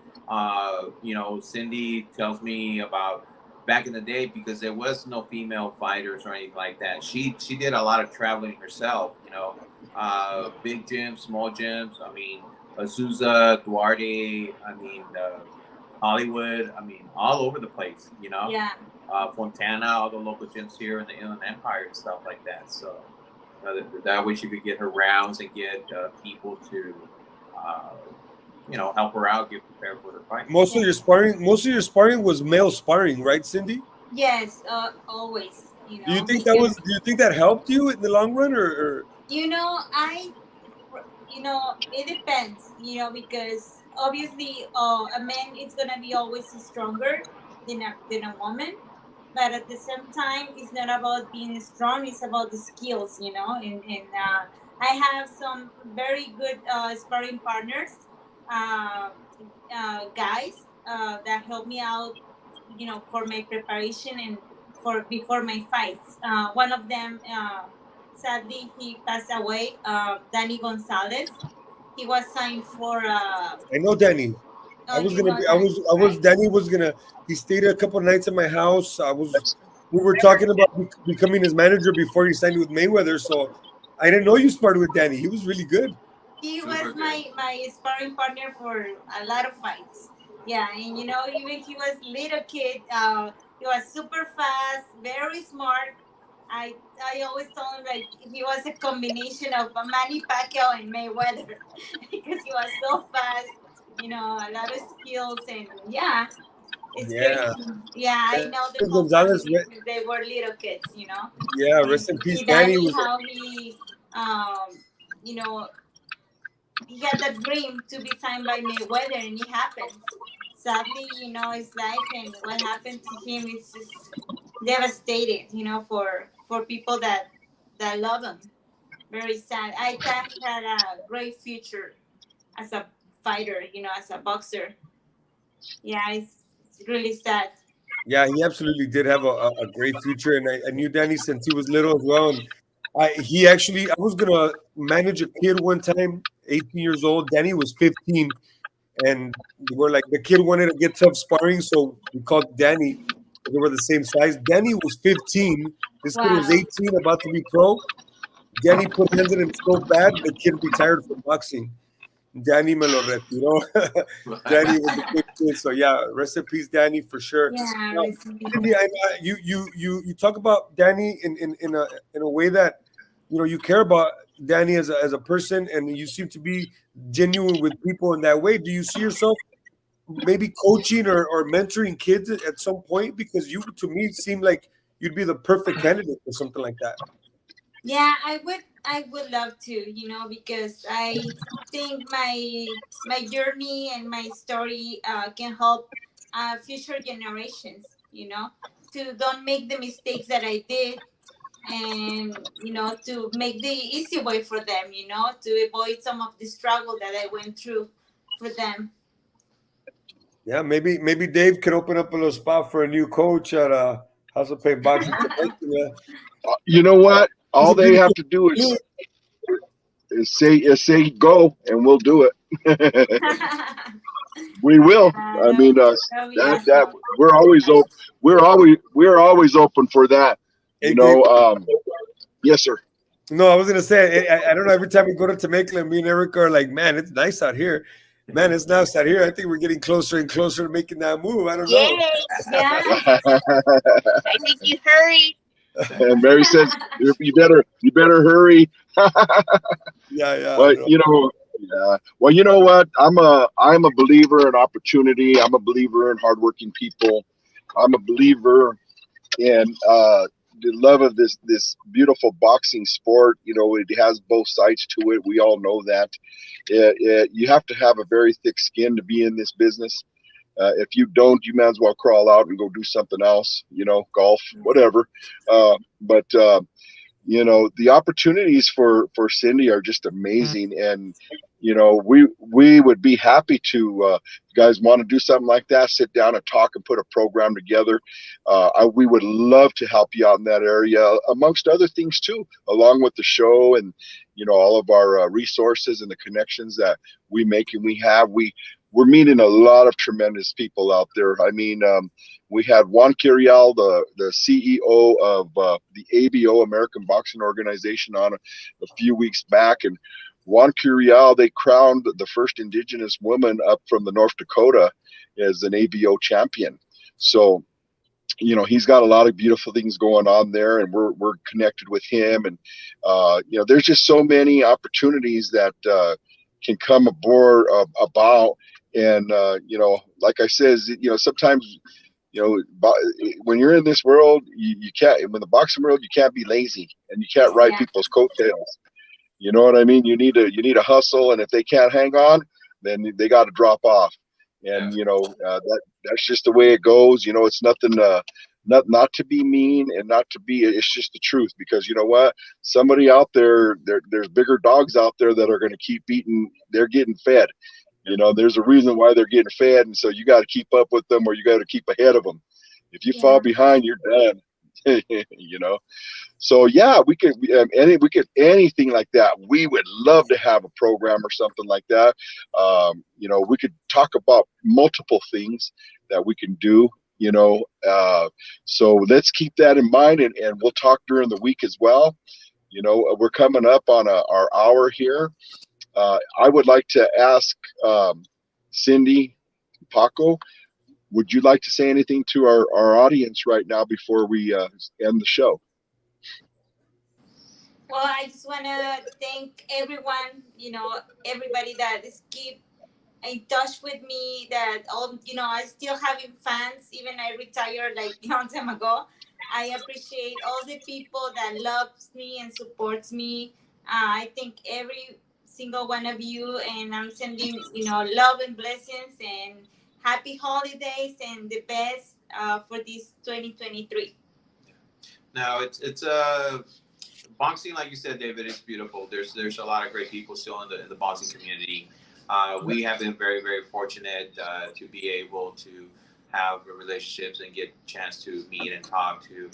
Cindy tells me about back in the day because there was no female fighters or anything like that. She did a lot of traveling herself. Big gyms, small gyms. I mean, Azusa, Duarte. I mean, Hollywood. I mean, all over the place. Yeah. Fontana, all the local gyms here in the Inland Empire and stuff like that. So that way she could get her rounds and get people to, help her out, get prepared for the fight. Most of your sparring was male sparring, right, Cindy? Yes, always, Do you think that helped you in the long run, or? it depends, because obviously a man is going to be always stronger than a woman. But at the same time, it's not about being strong, it's about the skills, and I have some very good sparring partners, uh, guys that help me out, for my preparation and for before my fights. One of them, sadly, he passed away. Danny Gonzalez. He was signed for. I know Danny. I Oh, was you gonna know be. Danny, I was. right? Danny was gonna. He stayed a couple nights at my house. That's We were talking about becoming his manager before he signed with Mayweather. So I didn't know you sparred with Danny. He was really good. He Super was good. my sparring partner for a lot of fights. Yeah, and even he was little kid. He was super fast, very smart. I always told him like he was a combination of Manny Pacquiao and Mayweather because he was so fast. A lot of skills and yeah, it's crazy. Yeah. Yeah, I know Danny them all Gonzalez. family since they were little kids. Yeah. And Rest in peace. see Danny Danny was. how you know, he had that dream to be signed by Mayweather, and it happened. Sadly, his life and what happened to him is just devastated. For people that love him. Very sad. I thought he had a great future as a fighter. As a boxer. Yeah, it's really sad. Yeah, he absolutely did have a great future, and I knew Danny since he was little as well. And I was gonna manage a kid one time, 18 years old. Danny was 15, and we're like the kid wanted to get tough sparring, so we called Danny. They were the same size. Danny was 15. This kid was Wow. 18, about to be pro. Danny put hands on him so bad the kid retired from boxing. Danny me lo retiró. Danny was a good kid. So yeah, rest in peace, Danny, for sure. Yeah, Now, recently. Cindy, you talk about Danny in a way that you care about Danny as a person, and you seem to be genuine with people in that way. Do you see yourself maybe coaching or mentoring kids at some point? Because you, to me, seem like you'd be the perfect candidate for something like that. Yeah, I would love to, because I think my journey and my story can help future generations, to don't make the mistakes that I did, and to make the easy way for them, to avoid some of the struggle that I went through for them. Yeah, maybe Dave could open up a little spot for a new coach at House of Pain Boxing. Yeah. You know what? He's All a they have beautiful. to do is say go, and we'll do it. We will. Yeah, I that mean, that'll be that awesome. we're always open. We're always open for that. Hey, Dave. Yes, sir. No, I was gonna say I don't know. Every time we go to Temecula, me and Erica are like, man, it's nice out here. Man, it's nice out here. I think we're getting closer and closer to making that move. I don't know. Yes, Yeah. I think you hurried. And Mary says, you better hurry. Yeah, yeah. But No. yeah. Well, you know what? I'm a believer in opportunity. I'm a believer in hardworking people. I'm a believer in the love of this beautiful boxing sport. It has both sides to it. We all know that. You have to have a very thick skin to be in this business. If you don't, you might as well crawl out and go do something else. Golf, whatever. But the opportunities for Sindy are just amazing, and we would be happy to, if you guys want to do something like that, sit down and talk and put a program together. We would love to help you out in that area, amongst other things too, along with the show and all of our resources and the connections that we make and we're meeting a lot of tremendous people out there. I mean, we had Juan Curiel, the CEO of the ABO, American Boxing Organization, on a few weeks back. And Juan Curiel, they crowned the first indigenous woman up from the North Dakota as an ABO champion. So, he's got a lot of beautiful things going on there, and we're connected with him. And, there's just so many opportunities that can come aboard about. And, like I says, sometimes, when you're in this world, you can't, in the boxing world, you can't be lazy, and you can't ride Yeah. people's coattails. You know what I mean? You need to hustle, and if they can't hang on, then they got to drop off. And that's just the way it goes. It's nothing, not to be mean and not to be. It's just the truth, because you know what? Somebody out there's bigger dogs out there that are going to keep eating. They're getting fed. There's a reason why they're getting fed, and so you got to keep up with them, or you got to keep ahead of them. If you fall Yeah. behind, you're done. So yeah, we could anything like that. We would love to have a program or something like that. We could talk about multiple things that we can do. So let's keep that in mind, and we'll talk during the week as well. We're coming up on our hour here. I would like to ask Sindy, Paco, would you like to say anything to our audience right now before we end the show? Well, I just want to thank everyone, everybody that is keep in touch with me, that I still having fans, even I retired like a long time ago. I appreciate all the people that loves me and supports me. I thank every single one of you, and I'm sending, love and blessings and happy holidays and the best for this 2023. Now it's boxing, like you said, David. It's beautiful. There's a lot of great people still in the boxing community. We have been very, very fortunate to be able to have relationships and get a chance to meet and talk to,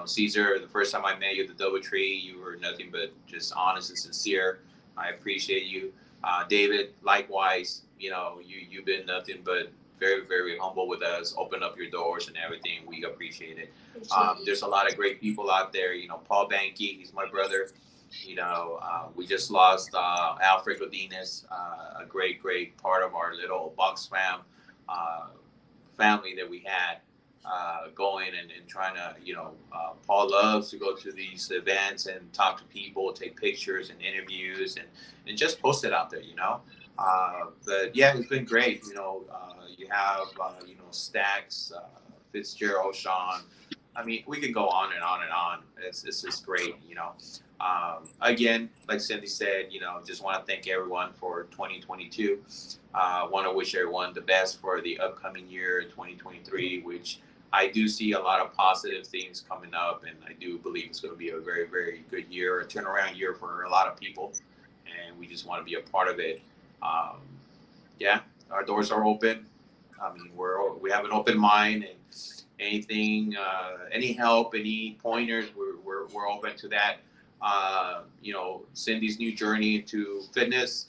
Caesar. The first time I met you at the DoubleTree, you were nothing but just honest and sincere. I appreciate you. David, likewise, you've been nothing but very, very humble with us, open up your doors and everything. We appreciate it. There's a lot of great people out there. Paul Banky, he's my brother. We just lost Alfred Godinez, a great part of our little box family that we had going and trying to, Paul loves to go to these events and talk to people, take pictures and interviews and just post it out there. But yeah, it's been great. You have, Stacks, Fitzgerald, Sean. I mean, we could go on and on and on. It's just great. Again, like Cindy said, just want to thank everyone for 2022. Want to wish everyone the best for the upcoming year, 2023, which I do see a lot of positive things coming up, and I do believe it's going to be a very, very good year, a turnaround year for a lot of people, and we just want to be a part of it. Yeah, our doors are open. I mean, we have an open mind, and anything, any help, any pointers, we're open to that. Cindy's new journey into fitness,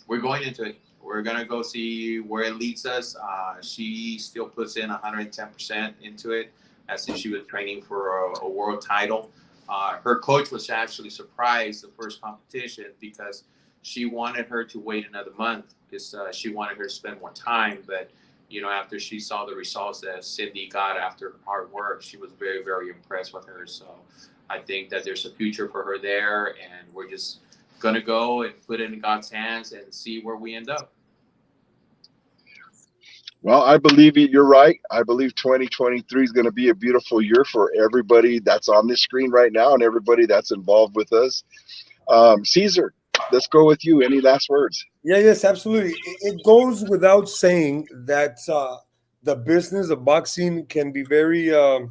we're going into it. We're going to go see where it leads us. She still puts in 110% into it as if she was training for a world title. Her coach was actually surprised the first competition because she wanted her to wait another month because she wanted her to spend more time. But, after she saw the results that Cindy got after hard work, she was very, very impressed with her. So I think that there's a future for her there, and we're just going to go and put it in God's hands and see where we end up. Well, I believe you're right. I believe 2023 is going to be a beautiful year for everybody that's on this screen right now and everybody that's involved with us. Caesar, let's go with you. Any last words? Yes, absolutely. It goes without saying that the business of boxing can be very, ugly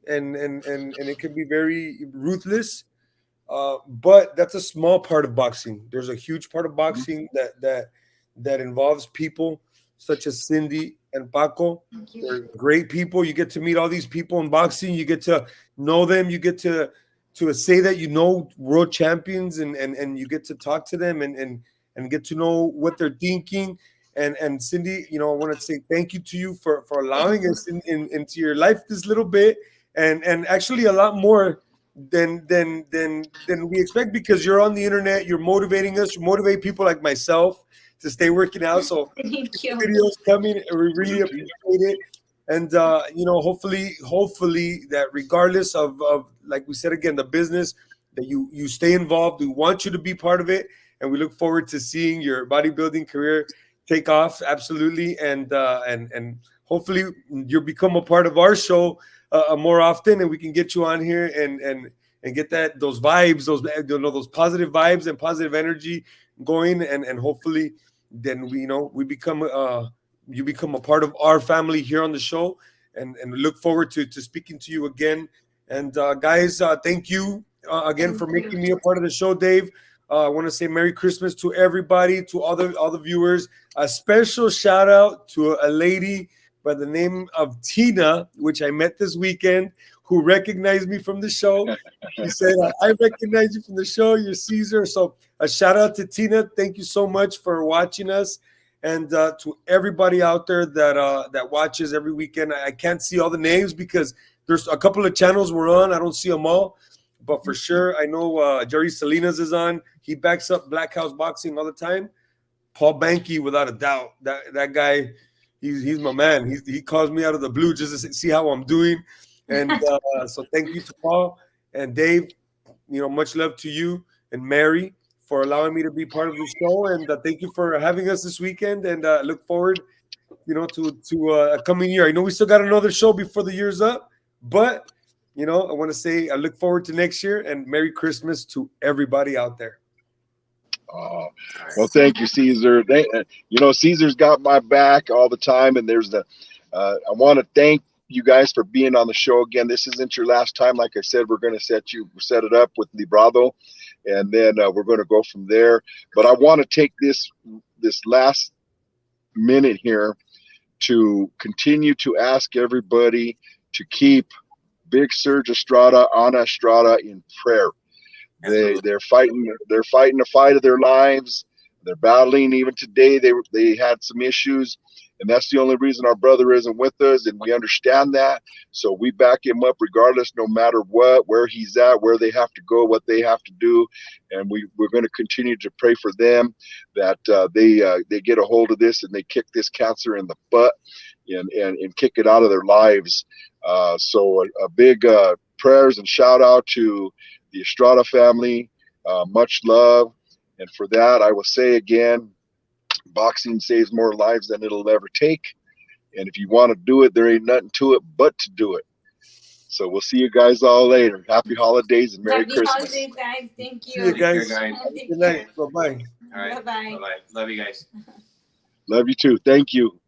and it can be very ruthless. But that's a small part of boxing. There's a huge part of boxing that involves people such as Cindy and Paco. They're great people. You get to meet all these people in boxing. You get to know them. You get to say that world champions and you get to talk to them and get to know what they're thinking. And Cindy, I want to say thank you to you for allowing us into your life this little bit and actually a lot more than we expect, because you're on the internet, you're motivating us, you motivate people like myself to stay working out. So Thank you. videos coming, we really appreciate it. And hopefully that regardless of like we said again, the business, that you stay involved. We want you to be part of it, and we look forward to seeing your bodybuilding career take off. Absolutely. And hopefully you'll become a part of our show more often, and we can get you on here and get those vibes, those positive vibes and positive energy going, and hopefully then we become you become a part of our family here on the show, and look forward to speaking to you again. And guys, thank you again for making me a part of the show, Dave. I want to say Merry Christmas to everybody, to all the viewers. A special shout out to a lady by the name of Tina, which I met this weekend, who recognized me from the show. She said, I recognize you from the show. You're Caesar. So a shout out to Tina. Thank you so much for watching us. And to everybody out there that watches every weekend. I can't see all the names because there's a couple of channels we're on. I don't see them all. But for sure, I know Jerry Salinas is on. He backs up Black House Boxing all the time. Paul Banky, without a doubt. That guy, he's my man. He calls me out of the blue just to see how I'm doing. And so thank you to Paul and Dave. Much love to you and Mary for allowing me to be part of the show. And thank you for having us this weekend. And look forward, to a coming year. I know we still got another show before the year's up, but I want to say I look forward to next year, and Merry Christmas to everybody out there. Well, thank you, Caesar. Caesar's got my back all the time, and I want to thank you guys for being on the show again. This isn't your last time. Like I said, we're going to set it up with Librado, and then we're going to go from there. But I want to take this last minute here to continue to ask everybody to keep Big Serge Estrada, Ana Estrada in prayer. They're fighting the fight of their lives. They're battling. Even today, they had some issues, and that's the only reason our brother isn't with us, and we understand that. So we back him up regardless, no matter what, where he's at, where they have to go, what they have to do, and we're going to continue to pray for them that they get a hold of this and they kick this cancer in the butt and kick it out of their lives. So a big prayers and shout out to the Estrada family. Much love. And for that, I will say again, boxing saves more lives than it'll ever take. And if you want to do it, there ain't nothing to it but to do it. So we'll see you guys all later. Happy holidays and Merry Happy Christmas. holidays, guys. Thank you. See you guys. Take care, guys. Take Good night. care. Bye bye. All right. Bye-bye. Bye-bye. Love you guys. Love you too. Thank you.